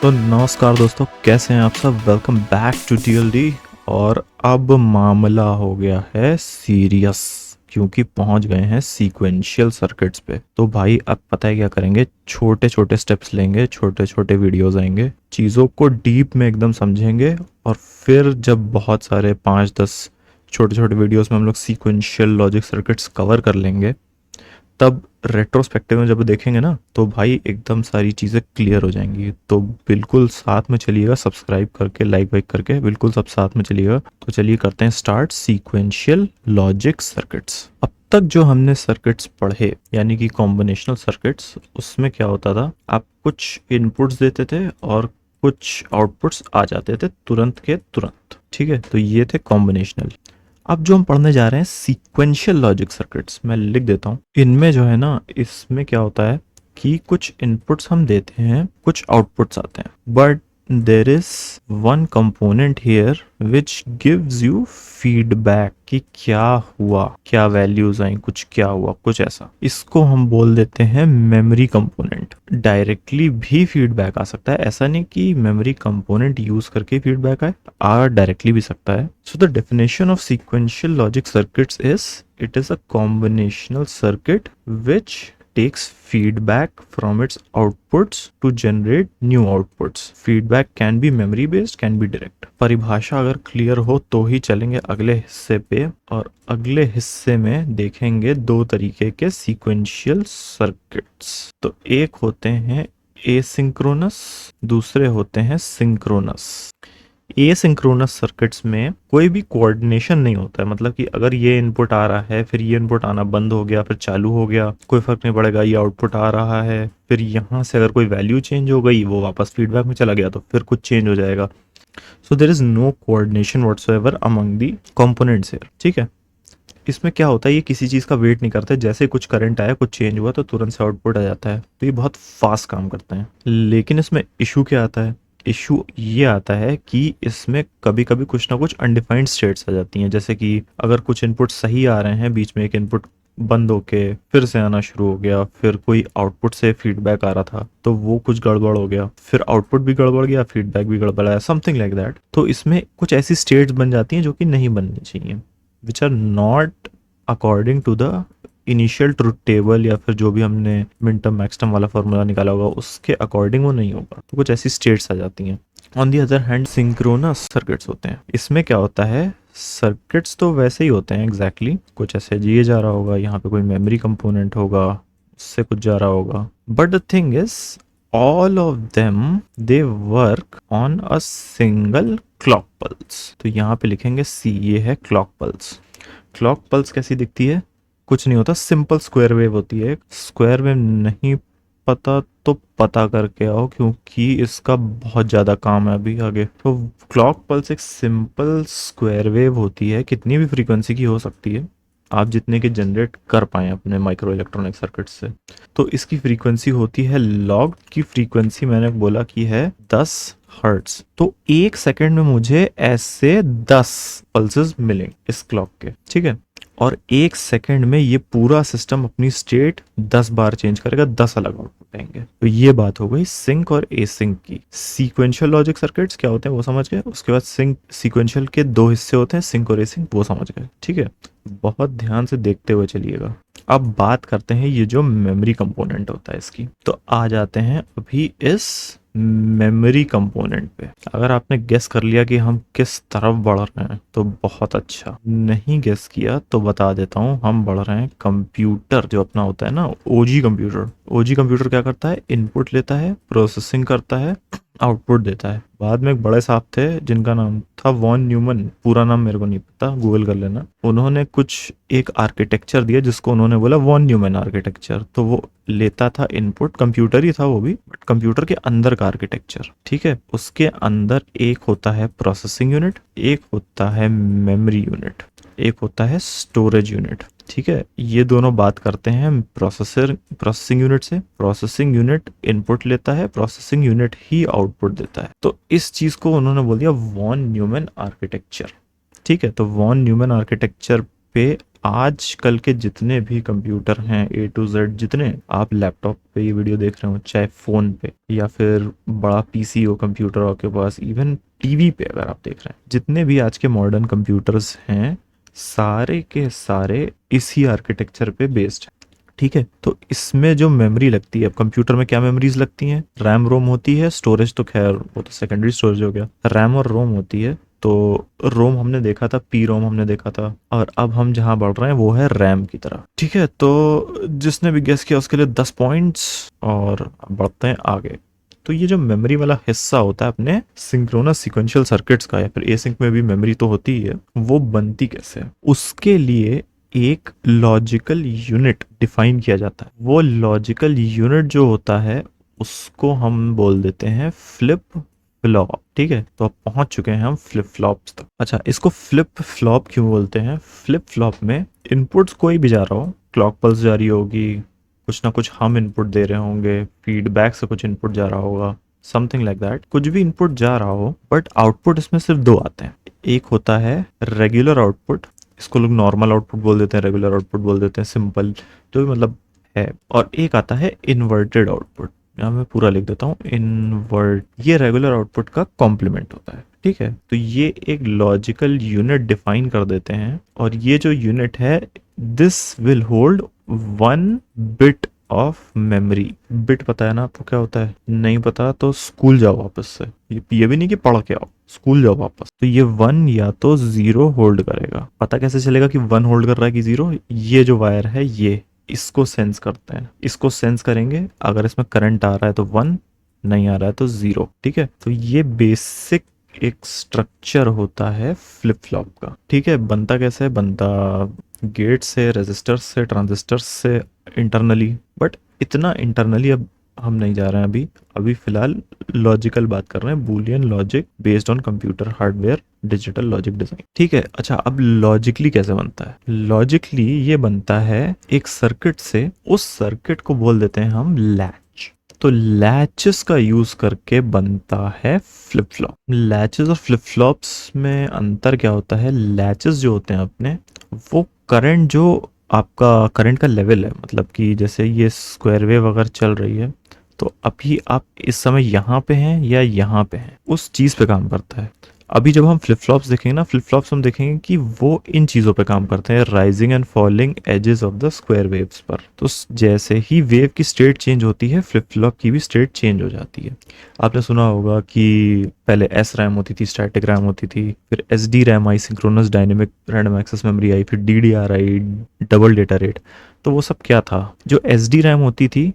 तो नमस्कार दोस्तों, कैसे हैं आप सब। Welcome back to TLD। और अब मामला हो गया है सीरियस, क्योंकि पहुंच गए हैं सीक्वेंशियल सर्किट्स पे। तो भाई अब पता है क्या करेंगे, छोटे छोटे स्टेप्स लेंगे, छोटे छोटे वीडियोस आएंगे, चीज़ों को डीप में एकदम समझेंगे। और फिर जब बहुत सारे 5-10 छोटे छोटे वीडियोस में हम लोग सीक्वेंशियल लॉजिक सर्किट्स कवर कर लेंगे, तब रेट्रोस्पेक्टिव में जब देखेंगे ना, तो भाई एकदम सारी चीज़ें क्लियर हो जाएंगी। तो बिल्कुल साथ में चलिएगा, सब्सक्राइब करके लाइक वाइक करके बिल्कुल सब साथ में चलिएगा। तो चलिए करते हैं स्टार्ट सीक्वेंशियल लॉजिक सर्किट्स। अब तक जो हमने सर्किट्स पढ़े यानी कि कॉम्बिनेशनल सर्किट्स, उसमें क्या होता था, आप कुछ इनपुट्स देते थे और कुछ आउटपुट्स आ जाते थे तुरंत के तुरंत। ठीक है, तो ये थे कॉम्बिनेशनल। अब जो हम पढ़ने जा रहे हैं सीक्वेंशियल लॉजिक सर्किट्स, मैं लिख देता हूँ। इनमें जो है ना, इसमें क्या होता है कि कुछ इनपुट्स हम देते हैं, कुछ आउटपुट्स आते हैं, but there is one component here which gives you feedback कि क्या हुआ, क्या वैल्यूज आई, कुछ क्या हुआ, कुछ ऐसा। इसको हम बोल देते हैं मेमोरी कंपोनेंट। डायरेक्टली भी फीडबैक आ सकता है, ऐसा नहीं कि मेमोरी कंपोनेंट यूज करके फीडबैक आए, आ डायरेक्टली भी सकता है। So the definition of sequential logic circuits is it is a combinational circuit which takes feedback from its outputs to generate new outputs. Feedback can be memory based, can be direct. परिभाषा अगर clear हो तो ही चलेंगे अगले हिस्से पे। और अगले हिस्से में देखेंगे दो तरीके के सीक्वेंशियल सर्किट्स। तो एक होते हैं एसिंक्रोनस, दूसरे होते हैं सिंक्रोनस। एसिंक्रोनस सर्किट्स में कोई भी कोऑर्डिनेशन नहीं होता है, मतलब कि अगर ये इनपुट आ रहा है, फिर ये इनपुट आना बंद हो गया, फिर चालू हो गया, कोई फर्क नहीं पड़ेगा। ये आउटपुट आ रहा है, फिर यहाँ से अगर कोई वैल्यू चेंज हो गई, वो वापस फीडबैक में चला गया, तो फिर कुछ चेंज हो जाएगा। So there is no coordination whatsoever among the components here. ठीक है, इसमें क्या होता है, ये किसी चीज़ का वेट नहीं करते। जैसे कुछ करंट आया, कुछ चेंज हुआ, तो तुरंत से आउटपुट आ जाता है। तो ये बहुत फास्ट काम करते हैं। लेकिन इसमें इशू क्या आता है, इशू ये आता है कि इसमें कभी कभी कुछ ना कुछ अनडिफाइंड स्टेट्स आ जाती हैं। जैसे कि अगर कुछ इनपुट सही आ रहे हैं, बीच में एक इनपुट बंद होके फिर से आना शुरू हो गया, फिर कोई आउटपुट से फीडबैक आ रहा था तो वो कुछ गड़बड़ हो गया, फिर आउटपुट भी गड़बड़ गया, फीडबैक भी गड़बड़ आया, समथिंग लाइक दैट। तो इसमें कुछ ऐसी स्टेट्स बन जाती हैं जो कि नहीं बननी चाहिए, which are not according to the initial truth table, या फिर जो भी हमने मिन टर्म मैक्स टर्म वाला फॉर्मूला निकाला होगा उसके अकॉर्डिंग वो नहीं होगा। तो कुछ ऐसी स्टेट्स आ जाती हैं। On the other hand synchronous circuits होते हैं। इसमें क्या होता है, सर्किट्स तो वैसे ही होते हैं एग्जैक्टली कुछ ऐसे, ये जा रहा होगा, यहाँ पे कोई मेमोरी कंपोनेंट होगा, उससे कुछ जा रहा होगा, but the thing is all of them they work on a single clock pulse. तो यहाँ पे लिखेंगे सी, ये है क्लॉक पल्स। क्लॉक पल्स कैसी दिखती है, कुछ नहीं होता, सिंपल स्क्वायर वेव होती है। स्क्वायर वेव नहीं पता तो पता करके आओ, क्योंकि इसका बहुत ज़्यादा काम है अभी आगे। तो क्लॉक पल्स एक सिंपल स्क्वायर वेव होती है, कितनी भी फ्रीक्वेंसी की हो सकती है, आप जितने के जनरेट कर पाए अपने माइक्रो इलेक्ट्रॉनिक सर्किट से। तो इसकी फ्रीक्वेंसी होती है लॉग की फ्रीक्वेंसी, मैंने बोला कि है 10 हर्ट्ज। तो एक सेकंड में मुझे ऐसे 10 पल्सेस मिलेंगे इस क्लॉक के। ठीक है, और एक सेकंड में ये पूरा सिस्टम अपनी स्टेट 10 बार चेंज करेगा, 10 अलग आउटपुट आएंगे। तो ये बात हो गई सिंक और एसिंक की। सीक्वेंशियल लॉजिक सर्किट्स क्या होते हैं वो समझ गए। उसके बाद सिंक, सीक्वेंशियल के दो हिस्से होते हैं, सिंक और एसिंक, वो समझ गए। ठीक है, बहुत ध्यान से देखते हुए चलिएगा। अब बात करते हैं ये जो मेमोरी कंपोनेंट होता है इसकी। तो आ जाते हैं अभी इस मेमोरी कंपोनेंट पे। अगर आपने गेस कर लिया कि हम किस तरफ बढ़ रहे हैं तो बहुत अच्छा, नहीं गेस किया तो बता देता हूँ, हम बढ़ रहे हैं कंप्यूटर जो अपना होता है ना, ओजी कंप्यूटर। ओजी कंप्यूटर क्या करता है, इनपुट लेता है, प्रोसेसिंग करता है, आउटपुट देता है। बाद में एक बड़े साहब थे जिनका नाम था वॉन न्यूमन, पूरा नाम मेरे को नहीं पता, गूगल कर लेना। उन्होंने कुछ एक आर्किटेक्चर दिया जिसको उन्होंने बोला वॉन न्यूमन आर्किटेक्चर। तो वो लेता था इनपुट, कंप्यूटर ही था वो भी, बट कंप्यूटर के अंदर का आर्किटेक्चर। ठीक है, उसके अंदर एक होता है प्रोसेसिंग यूनिट, एक होता है मेमोरी यूनिट, एक होता है स्टोरेज यूनिट। ठीक है, ये दोनों बात करते हैं प्रोसेसिंग यूनिट से। प्रोसेसिंग यूनिट इनपुट लेता है, प्रोसेसिंग यूनिट ही आउटपुट देता है। तो इस चीज को उन्होंने बोल दिया वॉन न्यूमन आर्किटेक्चर। ठीक है, तो वॉन न्यूमन आर्किटेक्चर पे आजकल के जितने भी कंप्यूटर हैं ए टू जेड, जितने आप लैपटॉप पे ये वीडियो देख रहे हो, चाहे फोन पे या फिर बड़ा पीसी हो कंप्यूटर आपके पास, इवन टीवी पे अगर आप देख रहे हैं, जितने भी आज के मॉडर्न कंप्यूटर्स हैं सारे के सारे इसी आर्किटेक्चर पे बेस्ड है। ठीक है, तो इसमें जो मेमोरी लगती है, अब कंप्यूटर में क्या मेमोरीज लगती हैं, रैम रोम होती है, स्टोरेज तो खैर वो तो सेकेंडरी स्टोरेज हो गया, रैम और रोम होती है। तो रोम हमने देखा था, पी रोम हमने देखा था, और अब हम जहां बढ़ रहे हैं वो है रैम की तरफ। ठीक है, तो जिसने भी गेस किया उसके लिए 10 पॉइंट्स, और अब बढ़ते हैं आगे। तो ये जो मेमोरी वाला हिस्सा होता है अपने सिंक्रोनस सीक्वेंशियल सर्किट्स का, या फिर एसिंक में भी मेमोरी तो होती ही है, वो बनती कैसे है, उसके लिए एक लॉजिकल यूनिट डिफाइन किया जाता है। वो लॉजिकल यूनिट जो होता है उसको हम बोल देते हैं फ्लिप फ्लॉप। ठीक है, तो अब पहुंच चुके हैं हम फ्लिप फ्लॉप्स तक। अच्छा, इसको फ्लिप फ्लॉप क्यों बोलते हैं? फ्लिप फ्लॉप में इनपुट्स कोई भी जा रहा हो, क्लॉक पल्स जा रही होगी, कुछ ना कुछ हम इनपुट दे रहे होंगे, फीडबैक से कुछ इनपुट जा रहा होगा, समथिंग लाइक दैट, कुछ भी इनपुट जा रहा हो, बट आउटपुट इसमें सिर्फ दो आते हैं। एक होता है रेगुलर आउटपुट, इसको लोग नॉर्मल आउटपुट बोल देते हैं, रेगुलर आउटपुट बोल देते हैं, सिंपल जो भी मतलब है। और एक आता है इन्वर्टेड आउटपुट, यहाँ मैं पूरा लिख देता हूँ, इन्वर्ट, ये रेगुलर आउटपुट का कॉम्प्लीमेंट होता है। ठीक है, तो ये एक लॉजिकल यूनिट डिफाइन कर देते हैं, और ये जो यूनिट है, this will hold 1 bit of memory. Bit पता है ना आपको क्या होता है? नहीं पता तो स्कूल जाओ वापस से, ये भी नहीं कि पढ़ के आओ, स्कूल जाओ वापस। तो ये 1 या तो 0 होल्ड करेगा। पता कैसे चलेगा कि 1 होल्ड कर रहा है कि 0? ये जो वायर है ये इसको सेंस करते हैं, इसको सेंस करेंगे, अगर इसमें करंट आ रहा है तो 1, नहीं आ रहा है तो 0। ठीक है, तो ये बेसिक एक स्ट्रक्चर होता है फ्लिप फ्लॉप का। ठीक है, बनता कैसे है? बनता गेट से, रेजिस्टर से, ट्रांजिस्टर से, इंटरनली। बट इतना इंटरनली अब हम नहीं जा रहे हैं अभी। अभी फिलहाल लॉजिकल बात कर रहे हैं, Boolean logic based on computer hardware digital logic design. ठीक है, अच्छा अब लॉजिकली कैसे बनता है? लॉजिकली ये बनता है एक सर्किट से, उस सर्किट को बोल देते हैं हम लैच। तो लैचेस का यूज करके बनता है फ्लिप फ्लॉप। लैचेस और फ्लिप फ्लॉप्स में अंतर क्या होता है? लैचेस जो होते हैं अपने, वो करंट, जो आपका करंट का लेवल है, मतलब कि जैसे ये स्क्वायर वेव अगर चल रही है, तो अभी आप इस समय यहाँ पे हैं या यहाँ पे हैं, उस चीज़ पे काम करता है। अभी जब हम फ्लिप फ्लॉप्स देखेंगे ना, फ्लिप फ्लॉप्स हम देखेंगे कि वो इन चीज़ों पे काम करते हैं, rising and falling edges of the square waves पर। तो जैसे ही वेव की स्टेट चेंज होती है, फ्लिप फ्लॉप की भी स्टेट चेंज हो जाती है। आपने सुना होगा कि पहले एस रैम होती थी, स्टैटिक रैम होती थी, फिर एस डी रैम आई, synchronous dynamic random access memory आई, फिर डी डी आर आई, डबल डेटा रेट। तो वो सब क्या था? जो एस डी रैम होती थी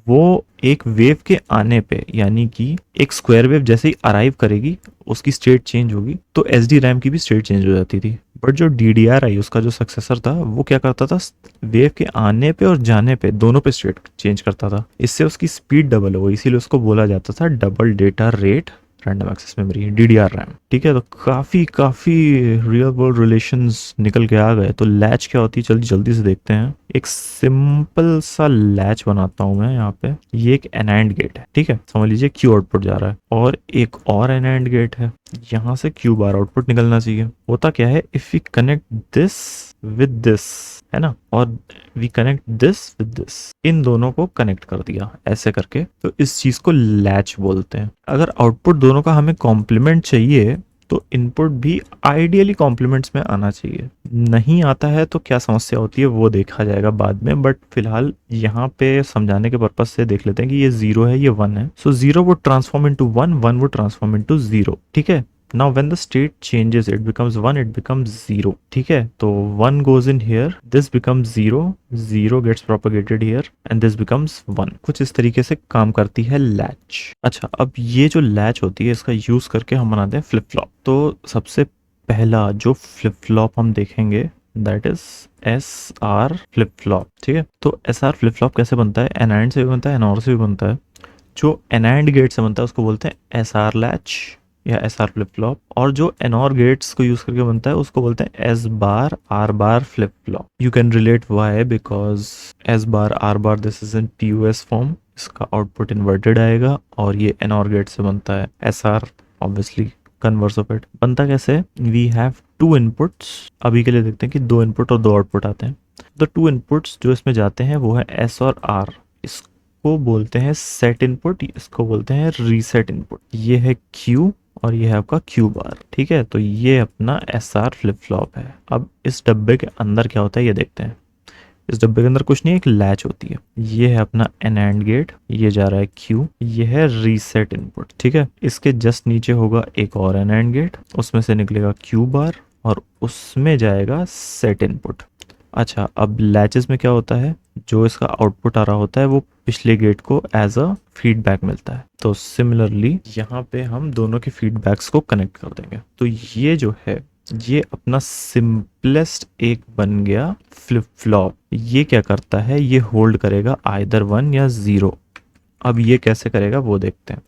वो एक वेव के आने पे, यानी कि एक स्क्वायर वेव जैसे ही अराइव करेगी उसकी स्टेट चेंज होगी, तो एस डी रैम की भी स्टेट चेंज हो जाती थी। बट जो डी डी आर आई, उसका जो सक्सेसर था, वो क्या करता था? वेव के आने पे और जाने पे दोनों पे स्टेट चेंज करता था। इससे उसकी स्पीड डबल हो गई, इसीलिए उसको बोला जाता था double data rate random access memory, DDR RAM. ठीक है, तो काफी काफी रियल वर्ल्ड रिलेशंस निकल के आ गए। तो लैच क्या होती है, जल्दी जल्दी से देखते हैं। एक सिंपल सा लैच बनाता हूं मैं यहाँ पे। ये एक एनएंड गेट है, ठीक है, समझ लीजिए क्यू आउटपुट जा रहा है, और एक और एनएंड गेट है, यहाँ से क्यू बार आउटपुट निकलना चाहिए। होता क्या है, if we connect this with this, है ना, और we connect this with this, इन दोनों को कनेक्ट कर दिया ऐसे करके, तो इस चीज को लैच बोलते हैं। अगर आउटपुट दोनों का हमें कॉम्प्लीमेंट चाहिए तो इनपुट भी आइडियली कॉम्प्लीमेंट्स में आना चाहिए। नहीं आता है तो क्या समस्या होती है वो देखा जाएगा बाद में, बट फिलहाल यहाँ पे समझाने के पर्पज से देख लेते हैं कि ये 0 है, ये 1 है। सो 0 would transform into 1, 1 would transform into 0। ठीक है, now when the state changes, it becomes 1, it becomes 0। ठीक है, तो 1 goes in here, this becomes 0, 0 gets propagated here and this becomes 1। कुछ इस तरीके से काम करती है लैच। अच्छा, अब ये जो लैच होती है इसका यूज करके हम बनाते हैं फ्लिप फ्लॉप। तो सबसे पहला जो फ्लिप फ्लॉप हम देखेंगे that is SR flip flop. ठीक है, तो SR फ्लिप फ्लॉप कैसे बनता है? एनएंड से भी बनता है, एनऑर से भी बनता है। जो एनएंड गेट से बनता है उसको बोलते हैं SR लैच या SR फ्लिप फ्लॉप, और जो एनऑर गेट्स को यूज करके बनता है उसको बोलते हैं S bar R bar flip flop. You can relate why, because S bar R bar this is in POS form, इसका आउटपुट इन्वर्टेड आएगा, और ये एनऑर गेट से बनता है SR, obviously converse of it. बनता कैसे? वी हैव टू इनपुट्स, अभी के लिए देखते हैं कि 2 इनपुट और 2 आउटपुट आते हैं। तो 2 इनपुट्स जो इसमें जाते हैं वो है एस और आर। इसको बोलते हैं सेट इनपुट, इसको बोलते हैं रीसेट इनपुट। ये है क्यू और ये है आपका क्यू बार, ठीक है। तो ये अपना एस आर फ्लिप फ्लॉप है। अब इस डब्बे के अंदर क्या होता है ये देखते हैं। इस डब्बे के अंदर कुछ नहीं, एक लैच होती है। ये है अपना एन एंड गेट, ये जा रहा है क्यू, ये है रीसेट इनपुट, ठीक है। इसके जस्ट नीचे होगा एक और एन एंड गेट, उसमें से निकलेगा क्यू बार और उसमें जाएगा सेट इनपुट। अच्छा, अब लैचेस में क्या होता है, जो इसका आउटपुट आ रहा होता है वो पिछले गेट को एज अ फीडबैक मिलता है। तो सिमिलरली यहाँ पे हम दोनों के फीडबैक्स को कनेक्ट कर देंगे। तो ये जो है ये अपना सिंपलेस्ट एक बन गया फ्लिप फ्लॉप। ये क्या करता है, ये होल्ड करेगा आइदर 1 या 0। अब ये कैसे करेगा वो देखते हैं।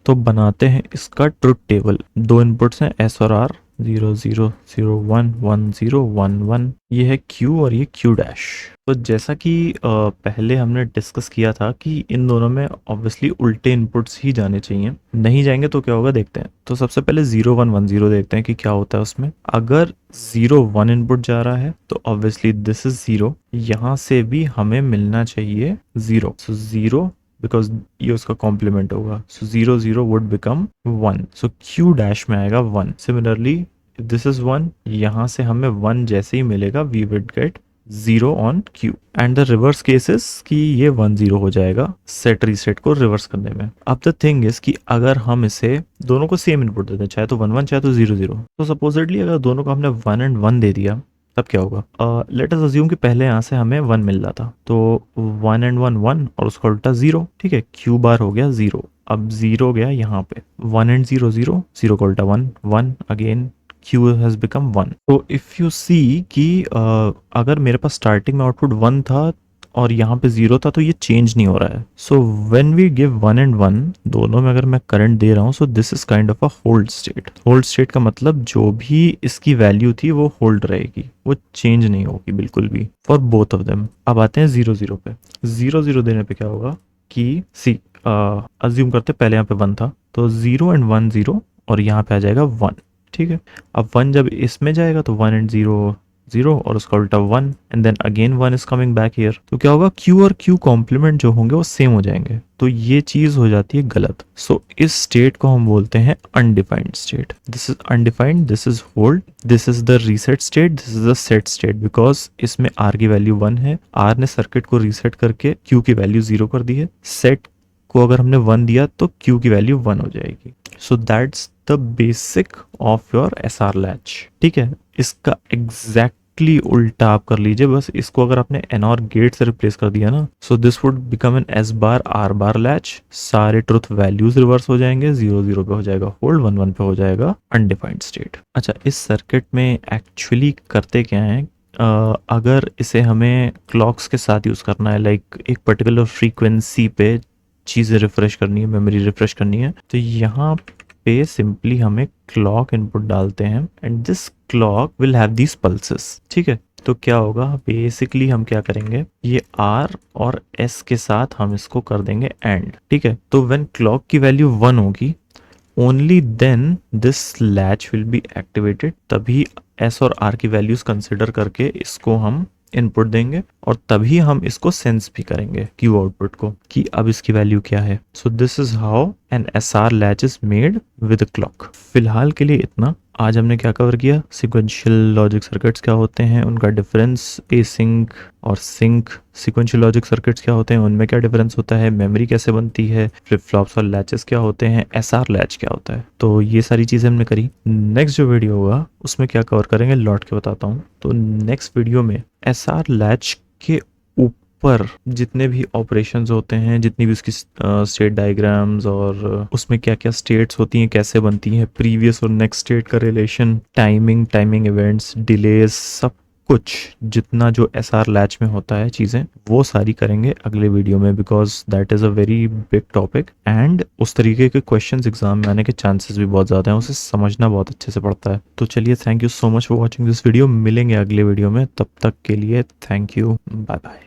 तो बनाते हैं इसका ट्रुथ टेबल। 2 इनपुट्स हैं एस और आर, 0 0 0 1 1 0 1 1। ये है क्यू और ये क्यू डैश। तो जैसा कि पहले हमने डिस्कस किया था कि इन दोनों में ऑब्वियसली उल्टे इनपुट्स ही जाने चाहिए, नहीं जाएंगे तो क्या होगा देखते हैं। तो सबसे पहले 0 1 1 0 देखते हैं कि क्या होता है उसमें। अगर 0 1 इनपुट जा रहा है तो ऑब्वियसली दिस इज 0, यहाँ से भी हमें मिलना चाहिए 0। सो 0 बिकॉज ये उसका कॉम्प्लीमेंट होगा। सो 0 0 would become 1। So Q dash में आएगा 1। सिमिलरली इफ दिस इज 1, यहाँ से हमें 1 जैसे ही मिलेगा we with get 0 on Q. And the reverse cases कि ये 1 0 हो जाएगा सेट रीसेट को रिवर्स करने में। अब द थिंग इज कि अगर हम इसे दोनों को सेम इनपुट देते हैं, चाहे तो 1 1 चाहे तो 0 0, तो सपोजिटली अगर दोनों को हमने 1 एंड 1 दे दिया तब क्या होगा। लेट अस अज्यूम कि पहले यहाँ से हमें 1 मिल रहा था, तो 1 एंड 1 1 और उसका उल्टा 0, ठीक है। क्यू बार हो गया 0, अब 0 गया यहाँ पे 1 एंड 0 0, 0 का उल्टा 1 1 अगेन, क्यू हैज बिकम 1। तो इफ यू सी कि अगर मेरे पास स्टार्टिंग में आउटपुट 1 था और यहाँ पे 0 था तो ये चेंज नहीं हो रहा है। So when we give 1 and 1 दोनों में अगर मैं करंट दे रहा हूँ, so this is kind of a hold state. Hold state का मतलब जो भी इसकी वैल्यू थी वो होल्ड रहेगी, वो चेंज नहीं होगी बिल्कुल भी फॉर बोथ ऑफ देम। अब आते हैं 0 0 पे। 0 0 देने पे क्या होगा कि सी अज्यूम करते पहले यहाँ पे 1 था, तो 0 एंड 1 0 और यहाँ पे आ जाएगा 1, ठीक है। अब 1 जब इसमें जाएगा तो 1 एंड 0 0 और उसका उल्टा 1 and then again 1 is coming back here. तो क्या होगा, क्यू और क्यू कॉम्प्लीमेंट जो होंगे वो सेम हो जाएंगे, तो ये चीज हो जाती है गलत। सो इस स्टेट को हम बोलते हैं undefined state. This is undefined, this is hold, this is the reset state, this is the set state. Because इसमें आर की वैल्यू 1 है, आर ने सर्किट को रीसेट करके क्यू की वैल्यू 0 कर दी है। सेट को अगर हमने 1 दिया तो क्यू की वैल्यू 1 हो जाएगी। So that's the basic of your S R latch, ठीक है। इसका एग्जैक्टली उल्टा आप कर लीजिए, बस इसको अगर आपने एन और गेट से रिप्लेस कर दिया ना, so this would become an S bar are bar latch. सारे ट्रुथ वैल्यूज रिवर्स हो जाएंगे, 0 0 पे हो जाएगा होल्ड, 1 1 पे हो जाएगा अनडिफाइंड स्टेट। अच्छा, इस सर्किट में एक्चुअली करते क्या है, अगर इसे हमें क्लॉक्स के साथ यूज करना है, लाइक एक पर्टिकुलर फ्रीक्वेंसी पे चीजें रिफ्रेश करनी है, मेमोरी रिफ्रेश करनी है, तो यहाँ पे सिंपली हमें क्लॉक इनपुट डालते हैं and this clock will have these pulses, ठीक है। तो क्या होगा, बेसिकली हम क्या करेंगे, ये आर और एस के साथ हम इसको कर देंगे एंड, ठीक है। तो व्हेन क्लॉक की वैल्यू 1 होगी only then this latch will be activated, तभी एस और आर की वैल्यूज कंसिडर करके इसको हम इनपुट देंगे और तभी हम इसको सेंस भी करेंगे क्यू आउटपुट को कि अब इसकी वैल्यू क्या है। सो this is how an S R latch is made with clock. फिलहाल के लिए इतना। आज हमने क्या कवर किया, सिक्वेंशियल लॉजिक सर्किट्स क्या होते हैं, उनका डिफरेंस, एसिंक और सिंक। सिक्वेंशियल लॉजिक सर्किट्स क्या होते हैं, उनमें क्या डिफरेंस होता है, मेमोरी कैसे बनती है, फ्लिप फ्लॉप्स और लैचेस क्या होते हैं, एसआर लैच क्या होता है। तो ये सारी चीजें हमने करी। नेक्स्ट जो वीडियो होगा उसमें क्या कवर करेंगे लौट के बताता हूँ। तो नेक्स्ट वीडियो में एसआर लैच के ऊपर जितने भी ऑपरेशंस होते हैं, जितनी भी उसकी स्टेट डायग्राम्स और उसमें क्या क्या स्टेट्स होती हैं, कैसे बनती हैं, प्रीवियस और नेक्स्ट स्टेट का रिलेशन, टाइमिंग इवेंट्स, डिलेज, सब कुछ जितना जो एसआर लैच में होता है चीजें, वो सारी करेंगे अगले वीडियो में, because that is a very big topic and उस तरीके के क्वेश्चंस एग्जाम में आने के चांसेस भी बहुत ज्यादा हैं, उसे समझना बहुत अच्छे से पड़ता है। तो चलिए, thank you so much for watching this video. मिलेंगे अगले वीडियो में, तब तक के लिए थैंक यू, बाय बाय।